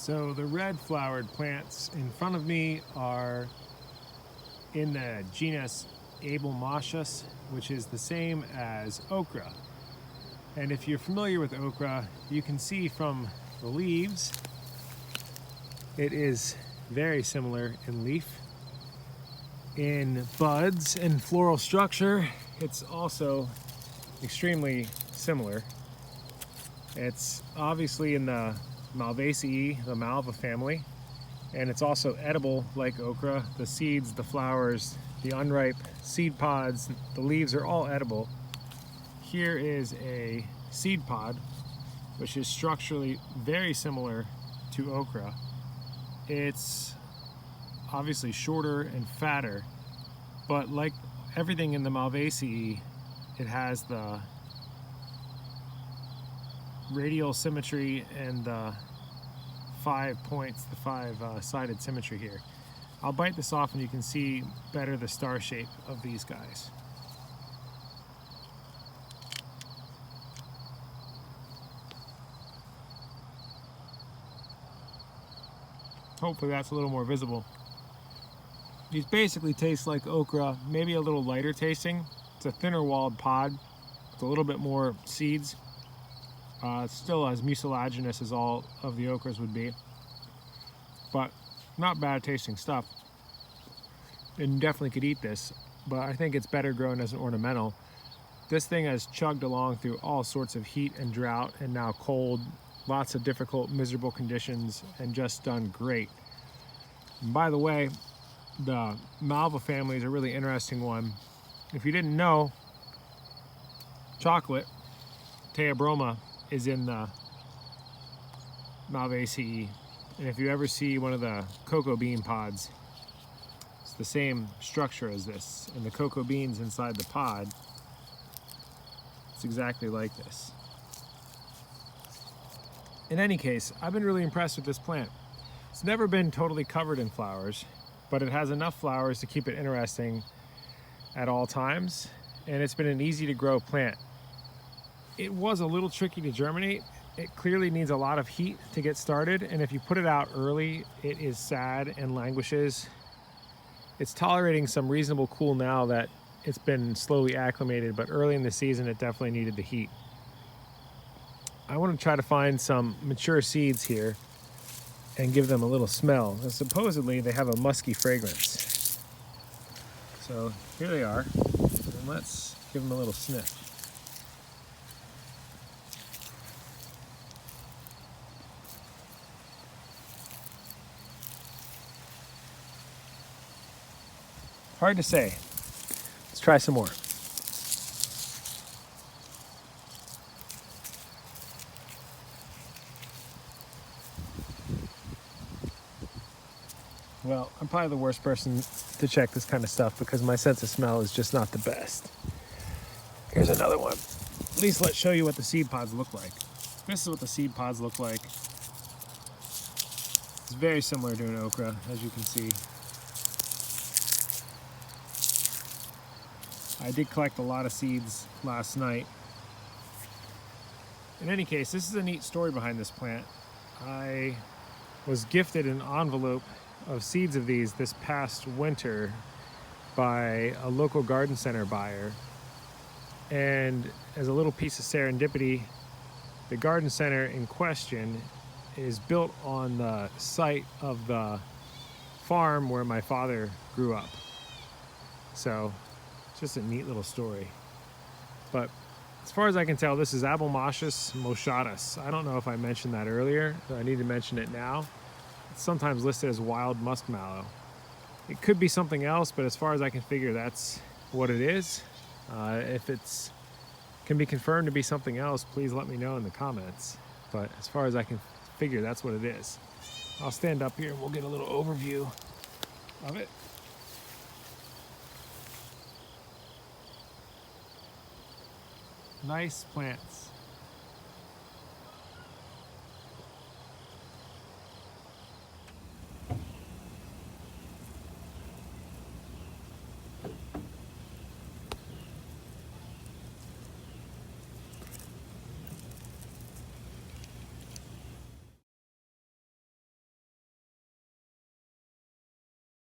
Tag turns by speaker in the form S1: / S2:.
S1: So the red flowered plants in front of me are in the genus Abelmoschus, which is the same as okra. And if you're familiar with okra, you can see from the leaves, it is very similar in leaf. In buds and floral structure, it's also extremely similar. It's obviously in the Malvaceae, the Malva family, and it's also edible like okra. The seeds, the flowers, the unripe seed pods, the leaves are all edible. Here is a seed pod, which is structurally very similar to okra. It's obviously shorter and fatter, but like everything in the Malvaceae, it has the radial symmetry and the 5 points, the five-sided symmetry here. I'll bite this off and you can see better the star shape of these guys. Hopefully that's a little more visible. These basically taste like okra, maybe a little lighter tasting. It's a thinner walled pod with a little bit more seeds. It's still as mucilaginous as all of the okras would be, but not bad tasting stuff. And you definitely could eat this, but I think it's better grown as an ornamental. This thing has chugged along through all sorts of heat and drought and now cold, lots of difficult, miserable conditions, and just done great. And by the way, the Malva family is a really interesting one. If you didn't know, chocolate, Theobroma, is in the Malvaceae. And if you ever see one of the cocoa bean pods, it's the same structure as this. And the cocoa beans inside the pod, it's exactly like this. In any case, I've been really impressed with this plant. It's never been totally covered in flowers, but it has enough flowers to keep it interesting at all times. And it's been an easy to grow plant. It was a little tricky to germinate. It clearly needs a lot of heat to get started, and if you put it out early, it is sad and languishes. It's tolerating some reasonable cool now that it's been slowly acclimated, but early in the season it definitely needed the heat. I want to try to find some mature seeds here and give them a little smell. And supposedly they have a musky fragrance. So here they are, and let's give them a little sniff. Hard to say. Let's try some more. Well, I'm probably the worst person to check this kind of stuff because my sense of smell is just not the best. Here's another one. At least let's show you what the seed pods look like. This is what the seed pods look like. It's very similar to an okra, as you can see. I did collect a lot of seeds last night. In any case, this is a neat story behind this plant. I was gifted an envelope of seeds of these this past winter by a local garden center buyer. And as a little piece of serendipity, the garden center in question is built on the site of the farm where my father grew up. So just a neat little story. But as far as I can tell, this is Abelmoschus moschatus. I don't know if I mentioned that earlier, so I need to mention it now. It's sometimes listed as wild musk mallow. It could be something else, but as far as I can figure, that's what it is. If it's can be confirmed to be something else, please let me know in the comments. But as far as I can figure, that's what it is. I'll stand up here and we'll get a little overview of it. Nice plants.